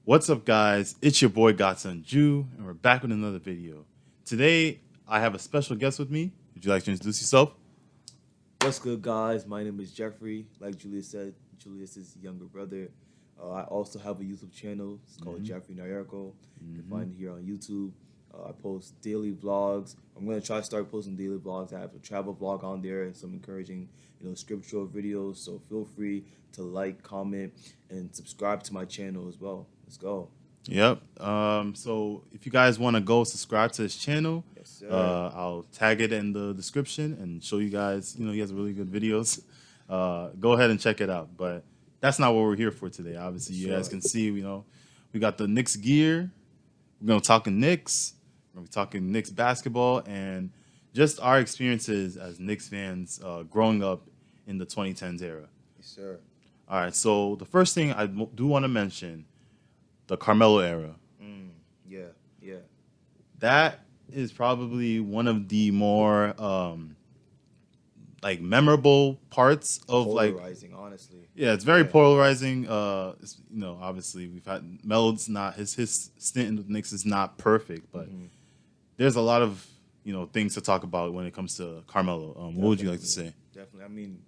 What's up, guys? It's your boy Godson Jew, and we're back with another video. Today, I have a special guest with me. Would you like to introduce yourself? What's good, guys? My name is Jeffrey. Like Julius said, Julius's younger brother. I also have a YouTube channel. It's called Jeffrey Nayarko. You can find it here on YouTube. I post daily vlogs. I'm gonna try to start posting daily vlogs. I have a travel vlog on there and some encouraging, scriptural videos. So feel free to like, comment, and subscribe to my channel as well. Let's go. Yep. So if you guys want to go subscribe to his channel, Yes, sir. I'll tag it in the description and show you guys. He has really good videos. Go ahead and check it out. But that's not what we're here for today. Obviously, you guys Sure. can see. We got the Knicks gear. We're gonna talk Knicks. We're gonna be talking Knicks basketball and just our experiences as Knicks fans growing up in the 2010s era. Yes, sir. All right. So the first thing I do want to mention the Carmelo era. Yeah, yeah. That is probably one of the more like memorable parts of like Polarizing, honestly. yeah, it's very Yeah. polarizing. Obviously we've had Melo's not his stint in the Knicks is not perfect, but there's a lot of things to talk about when it comes to Carmelo. What would you like to say? Definitely. I mean,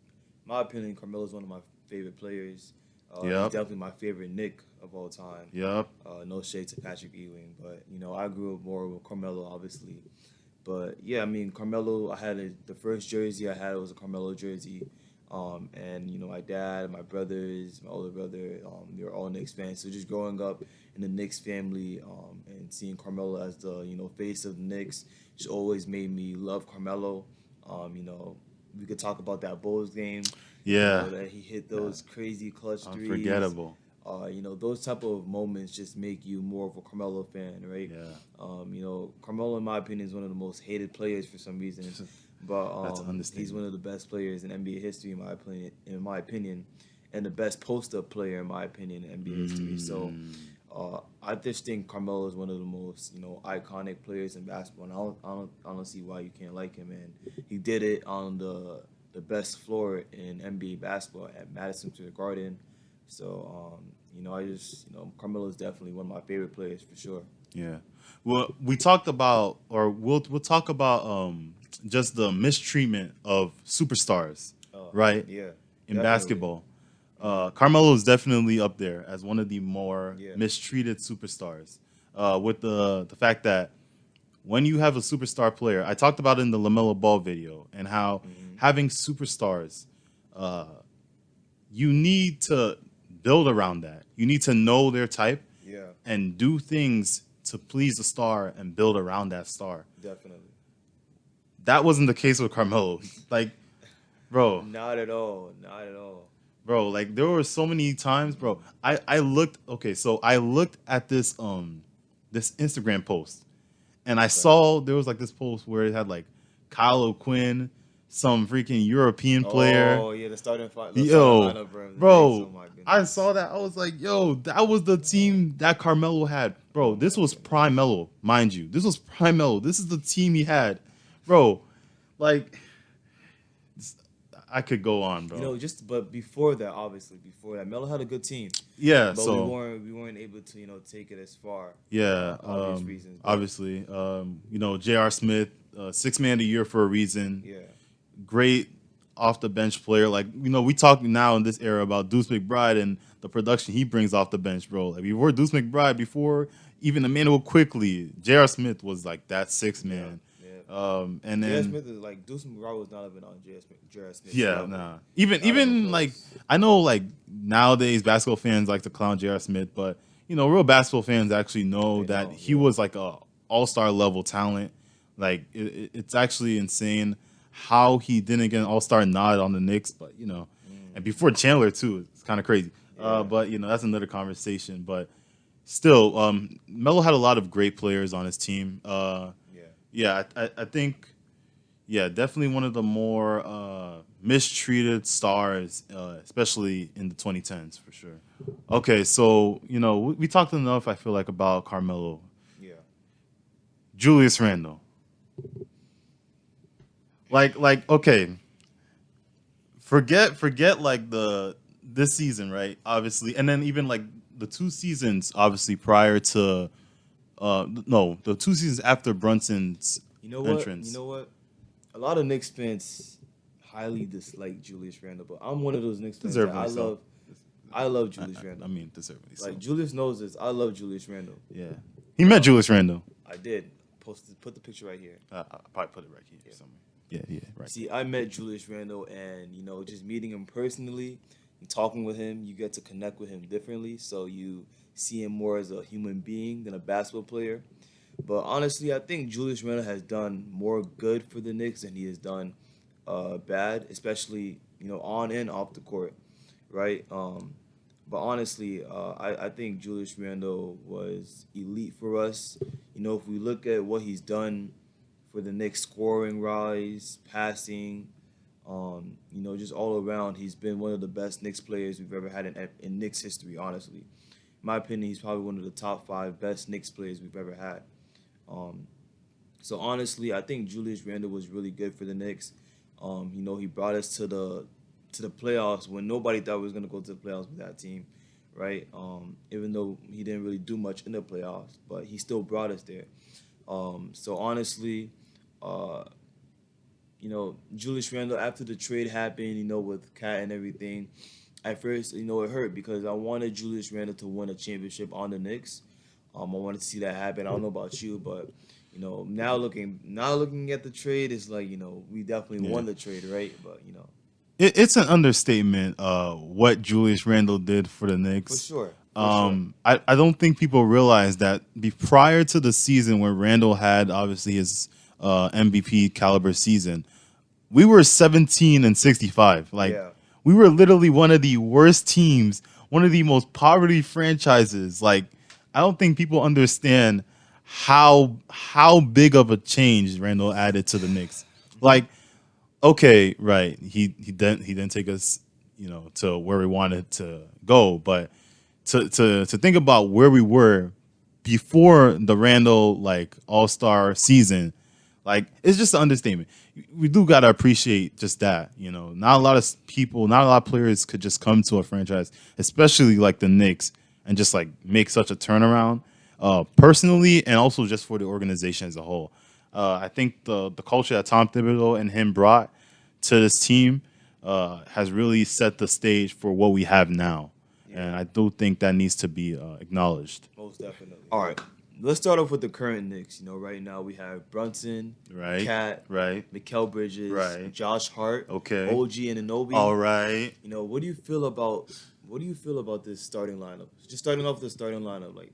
my opinion, Carmelo's one of my favorite players. He's Yep, definitely my favorite Nick of all time. yep, No shade to Patrick Ewing, but I grew up more with Carmelo, obviously. But yeah, I mean, Carmelo. The first jersey I had was a Carmelo jersey, and my dad, my brothers, my older brother, they were all Knicks fans. So just growing up in the Knicks family, and seeing Carmelo as the face of the Knicks, just always made me love Carmelo. We could talk about that Bulls game. yeah, That he hit those crazy clutch threes. unforgettable. Those type of moments just make you more of a Carmelo fan, right? Yeah, Carmelo, in my opinion, is one of the most hated players for some reason, but that's an he's one understatement. of the best players in NBA history, in my opinion. And the best post-up player, in my opinion, in NBA history. So, I just think Carmelo is one of the most iconic players in basketball. And I don't see why you can't like him. And he did it on the best floor in NBA basketball at Madison Square Garden. So, Carmelo is definitely one of my favorite players for sure. Yeah. Well, we talked about, or we'll talk about just the mistreatment of superstars, right? Yeah, In definitely. basketball, Carmelo is definitely up there as one of the more Yeah. mistreated superstars. With the fact that when you have a superstar player, I talked about it in the Lamelo Ball video, and how having superstars, you need to build around that. You need to know their type Yeah, and do things to please the star and build around that star. definitely. That wasn't the case with Carmelo. Like, bro, Not at all. Not at all. like there were so many times, bro. I looked okay, so I looked at this Instagram post and I Okay. saw there was like this post where it had like Kyle O'Quinn, some freaking European player. Oh yeah, the starting Yo, lineup for the Knicks. Oh bro, my I goodness. saw that. I was like, yo, that was the team that Carmelo had. Bro, Oh this my was goodness. prime Melo, mind you. This was prime Melo. This is the team he had. Bro, like, I could go on, bro. Just but before that, obviously, before that, Melo had a good team, Yeah, but we so, weren't we weren't able to take it as far, yeah, for obvious reasons. But obviously, J.R. Smith, six man of the year for a reason. yeah, Great off the bench player. Like, we talk now in this era about Deuce McBride and the production he brings off the bench, bro. Like, before Deuce McBride, before even Emmanuel Quickly, J.R. Smith was like that six yeah, man. yeah. And J.R. then Smith is like Deuce McBride was not even on J.R. Smith's yeah, level, nah. Even like close. I know like nowadays basketball fans like to clown J.R. Smith, but real basketball fans actually know They that know, he yeah. was like a all-star level talent. Like it's actually insane how he didn't get an all-star nod on the Knicks, but and before Chandler too, it's kind of crazy. Yeah, But that's another conversation. But still, Melo had a lot of great players on his team. yeah, Yeah, I think yeah, definitely one of the more mistreated stars, especially in the 2010s for sure. Okay, so we talked enough. I feel like about Carmelo, yeah. Julius Randle. Like okay, forget like the this season, right? Obviously, and then even like the 2 seasons obviously prior to no, the 2 seasons after Brunson's You know what? You entrance. know what? A lot of Knicks fans highly dislike Julius Randle, but I'm one of those Knicks fans that Deservedly so. I love I, Julius I Randle. mean, deservedly so. Like Julius knows this. I love Julius Randle. Yeah, he met Julius Randle. I did put the picture right here. I'll probably put it right here somewhere. Yeah, right. See, I met Julius Randle, and just meeting him personally, and talking with him, you get to connect with him differently. So you see him more as a human being than a basketball player. But honestly, I think Julius Randle has done more good for the Knicks than he has done bad, especially on and off the court, right? But honestly, I think Julius Randle was elite for us. If we look at what he's done for the Knicks, scoring rise, passing, just all around, he's been one of the best Knicks players we've ever had in Knicks history, honestly. In my opinion, he's probably one of the top 5 best Knicks players we've ever had. Um, so honestly, I think Julius Randle was really good for the Knicks. He brought us to the playoffs when nobody thought we was gonna go to the playoffs with that team, right? Even though he didn't really do much in the playoffs, but he still brought us there. So honestly, uh, Julius Randle after the trade happened, with Cat and everything. At first, it hurt because I wanted Julius Randle to win a championship on the Knicks. I wanted to see that happen. I don't know about you, but now looking at the trade, it's like we definitely Yeah. won the trade, right? But It's an understatement. What Julius Randle did for the for Knicks. sure, for sure, I don't think people realize that prior to the season where Randle had obviously his MVP caliber season, we were 17 and 65. Like yeah, we were literally one of the worst teams, one of the most poverty franchises. Like I don't think people understand how big of a change Randle added to the Knicks. Like okay, right. He didn't take us, to where we wanted to go. But to think about where we were before the Randall like All-Star season, like it's just an understatement. We do gotta appreciate just that. Not a lot of people, not a lot of players could just come to a franchise, especially like the Knicks, and just like make such a turnaround, personally and also just for the organization as a whole. I think the culture that Tom Thibodeau and him brought to this team has really set the stage for what we have now, and yeah, I do think that needs to be acknowledged. most definitely. All right, let's start off with the current Knicks. Right now we have Brunson, Right, Cat, right, Mikal Bridges, right. Josh Hart, Okay, OG and Anobi. all right. What do you feel about this starting lineup? Just starting off with the starting lineup, like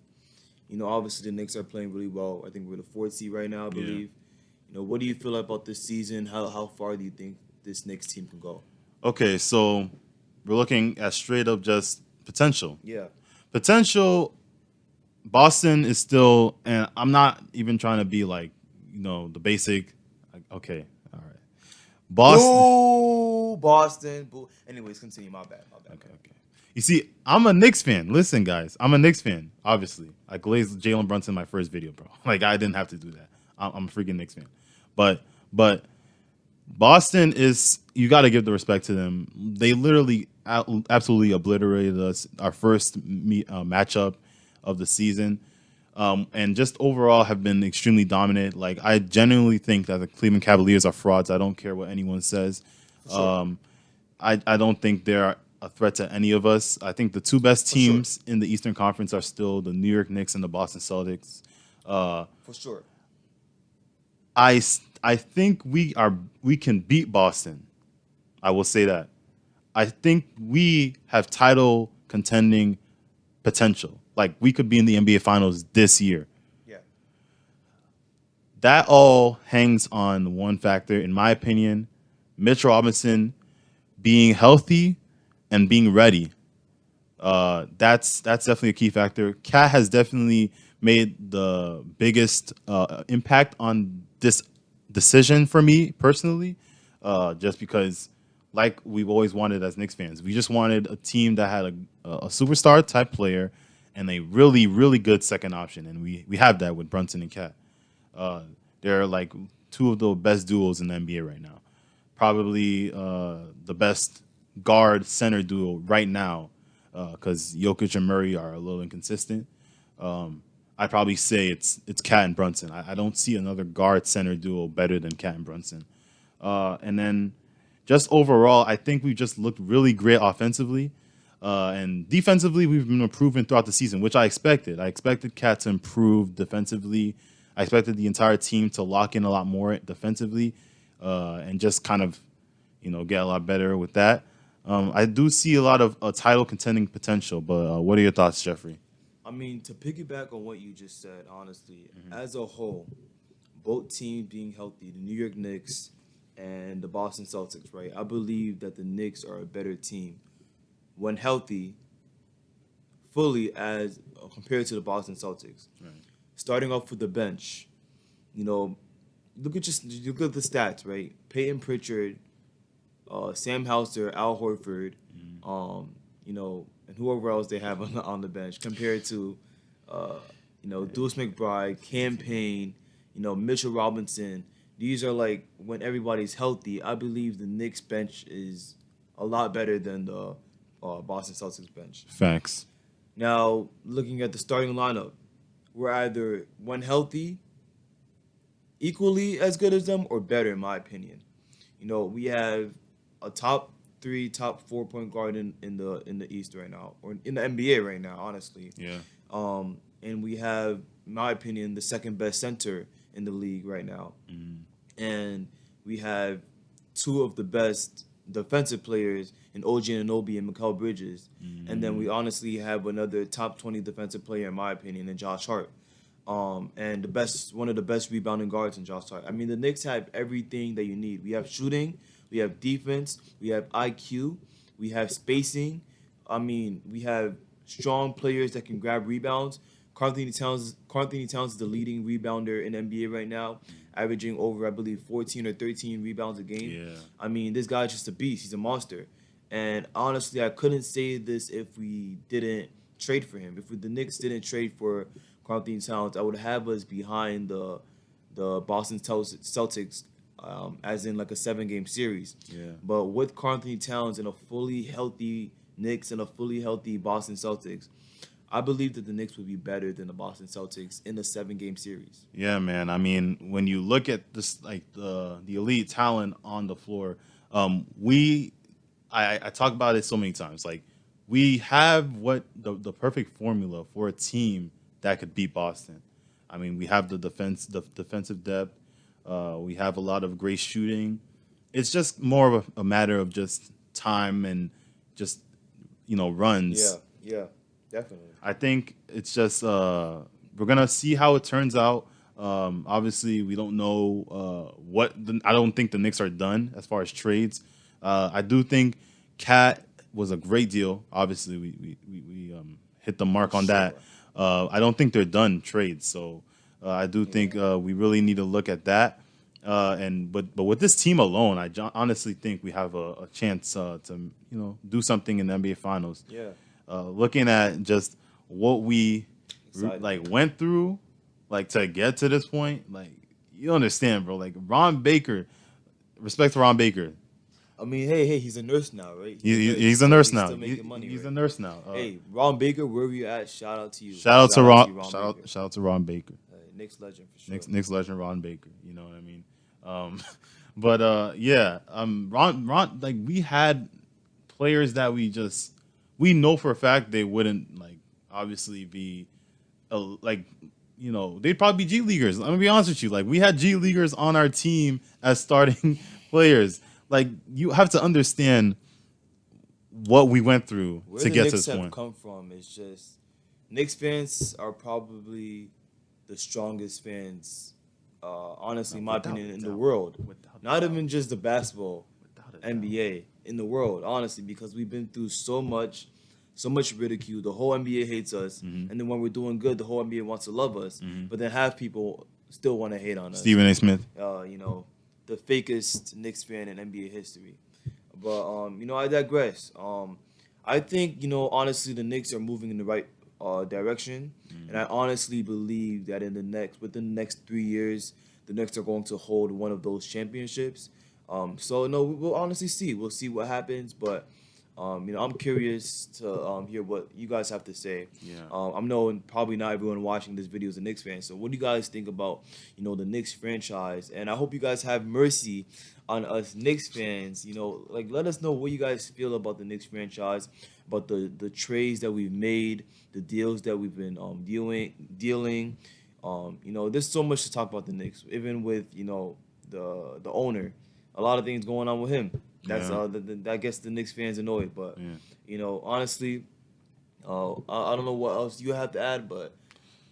obviously the Knicks are playing really well. I think we're the 4th seed right now, I Yeah. believe. What do you feel about this season? How far do you think this Knicks team can go? Okay, so we're looking at straight up just potential. Yeah, Potential. Boston is still, and I'm not even trying to be like, the basic. Like, okay, all right. Boston. boo, Boston, boo. Anyways, continue. My bad. Okay. You see, I'm a Knicks fan. Listen, guys, I'm a Knicks fan. Obviously, I glazed Jalen Brunson in my first video, bro. Like, I didn't have to do that. I'm a freaking Knicks fan. But Boston is. You got to give the respect to them. They literally absolutely obliterated us. Our first matchup of the season. And just overall have been extremely dominant. Like I genuinely think that the Cleveland Cavaliers are frauds. I don't care what anyone says. Sure. I don't think they're a threat to any of us. I think the 2 best For sure. teams in the Eastern Conference are still the New York Knicks and the Boston Celtics. For sure. I think we can beat Boston. I will say that. I think we have title contending potential. Like we could be in the NBA Finals this year. Yeah. That all hangs on one factor, in my opinion, Mitch Robinson being healthy and being ready. That's definitely a key factor. Cat has definitely made the biggest impact on this decision for me personally, just because, like we've always wanted as Knicks fans, we just wanted a team that had a superstar type player and a really, really good second option, and we have that with Brunson and Cat. They're like 2 of the best duos in the NBA right now. Probably the best guard center duo right now because Jokic and Murray are a little inconsistent. I'd probably say it's Cat and Brunson. I don't see another guard center duo better than Cat and Brunson. And then just overall, I think we just looked really great offensively. And defensively, we've been improving throughout the season, which I expected. I expected Cat to improve defensively. I expected the entire team to lock in a lot more defensively and just kind of, get a lot better with that. I do see a lot of title contending potential, but what are your thoughts, Jeffrey? I mean, to piggyback on what you just said, honestly, as a whole, both teams being healthy, the New York Knicks and the Boston Celtics, right? I believe that the Knicks are a better team when healthy, fully as compared to the Boston Celtics. Right. Starting off with the bench, you know, look at the stats, right? Peyton Pritchard, Sam Hauser, Al Horford, and whoever else they have on the bench compared to, Deuce McBride, Campaign, Mitchell Robinson. These are like when everybody's healthy. I believe the Knicks bench is a lot better than the Boston Celtics bench. Facts. Now, looking at the starting lineup, we're either when healthy, equally as good as them, or better, in my opinion. We have a top 3, top 4 point guard in the East right now, or in the NBA right now, honestly. Yeah. And we have, in my opinion, the second best center in the league right now. And we have 2 of the best defensive players in OG Anunoby and Mikal Bridges. And then we honestly have another top 20 defensive player, in my opinion, in Josh Hart. And one of the best rebounding guards in Josh Hart. I mean, the Knicks have everything that you need. We have shooting, we have defense, we have IQ, we have spacing. I mean, we have strong players that can grab rebounds. Karl Anthony Towns is the leading rebounder in NBA right now, averaging over, I believe, 14 or 13 rebounds a game. Yeah. I mean, this guy's just a beast. He's a monster. And honestly, I couldn't say this if we didn't trade for him. If the Knicks didn't trade for Karl Anthony Towns, I would have us behind the Boston Celtics, as in like a 7-game series. Yeah. But with Karl Anthony Towns and a fully healthy Knicks and a fully healthy Boston Celtics, I believe that the Knicks would be better than the Boston Celtics in a 7-game series. Yeah, man. I mean, when you look at this, like the elite talent on the floor, I talk about it so many times. Like, we have what the perfect formula for a team that could beat Boston. I mean, we have the defensive depth. We have a lot of great shooting. It's just more of a matter of just time and just runs. Yeah, definitely. I think it's just we're gonna see how it turns out. Obviously, we don't know I don't think the Knicks are done as far as trades. I do think Cat was a great deal. Obviously, we hit the mark on that. I don't think they're done trades, so I do think we really need to look at that. But with this team alone, I honestly think we have a chance to do something in the NBA Finals. Yeah. Looking at just what we went through, to get to this point, you understand, bro. Like Ron Baker, respect to Ron Baker. I mean, hey, he's a nurse now, right? He's a nurse now. Still making money, he's right? a nurse now. Hey, Ron Baker, wherever you at, shout out to you. Shout out to Ron. Baker. Shout out to Ron Baker. Knicks legend for sure. Knicks legend Ron Baker. You know what I mean? Ron, we had players that we know for a fact they wouldn't obviously be they'd probably be G Leaguers. I'm gonna be honest with you. We had G Leaguers on our team as starting players. You have to understand what we went through Where to the get Knicks to this have point. come from is just Knicks fans are probably the strongest fans, honestly, in my opinion, in the world. Not even just the basketball, NBA, in the world, honestly, because we've been through so much ridicule. The whole NBA hates us, and then when we're doing good, the whole NBA wants to love us. But then half people still want to hate on us. Stephen A. Smith. The fakest Knicks fan in NBA history. But I digress. I think honestly, the Knicks are moving in the right direction, and I honestly believe that within the next 3 years, the Knicks are going to hold one of those championships. So no, we'll honestly see. We'll see what happens, but I'm curious to hear what you guys have to say. Yeah. I'm knowing probably not everyone watching this video is a Knicks fan. So what do you guys think about, the Knicks franchise? And I hope you guys have mercy on us Knicks fans. Like let us know what you guys feel about the Knicks franchise, about the trades that we've made, the deals that we've been dealing. There's so much to talk about the Knicks, even with the owner. A lot of things going on with him. That's I guess the Knicks fans annoyed, but honestly, I don't know what else you have to add, but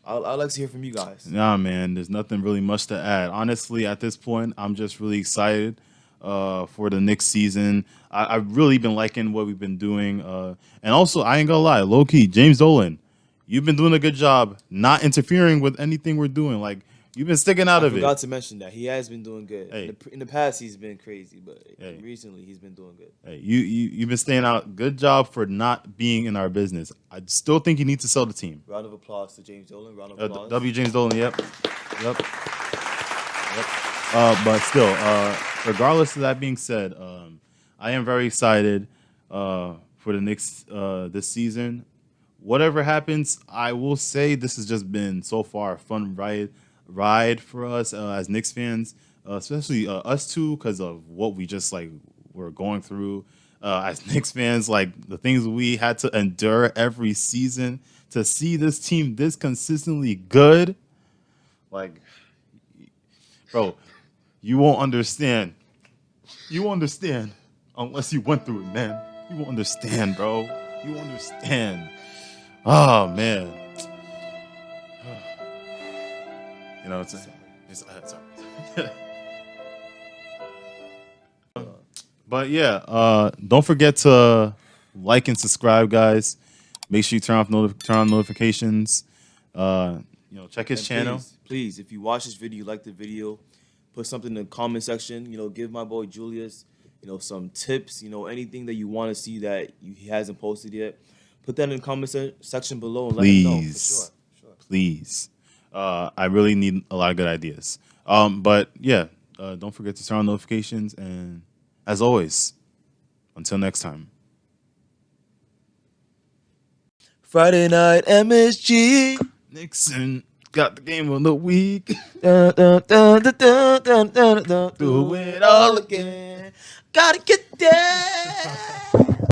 I'd like to hear from you guys. Nah, man, there's nothing really much to add. Honestly, at this point, I'm just really excited for the next season. I've really been liking what we've been doing, and also I ain't gonna lie, low key, James Dolan, you've been doing a good job not interfering with anything we're doing. Like you've been sticking out of it. I forgot to mention that he has been doing good. Hey. In the past, he's been crazy, but Hey. recently he's been doing good. Hey, you've been staying out. Good job for not being in our business. I still think you need to sell the team. Round of applause to James Dolan. Round of applause. W. James Dolan. Yep. But still, regardless of that being said, I am very excited for the Knicks this season. Whatever happens, I will say this has just been so far a fun ride for us as Knicks fans, especially us two, because of what we just were going through as Knicks fans, like the things we had to endure every season to see this team this consistently good. Like, bro, you won't understand. You won't understand unless you went through it, man. You won't understand, bro. You won't understand. Oh, man. It's sorry. But yeah, don't forget to like and subscribe, guys. Make sure you turn on notifications. Check his channel. Please, if you watch this video, you like the video, put something in the comment section. Give my boy Julius, some tips. Anything that you want to see that he hasn't posted yet, put that in the comment section below and let him know. For sure. Please. I really need a lot of good ideas. But yeah, don't forget to turn on notifications. And as always, until next time. Friday night MSG. Nixon got the game of the week. Do it all again. Gotta get there.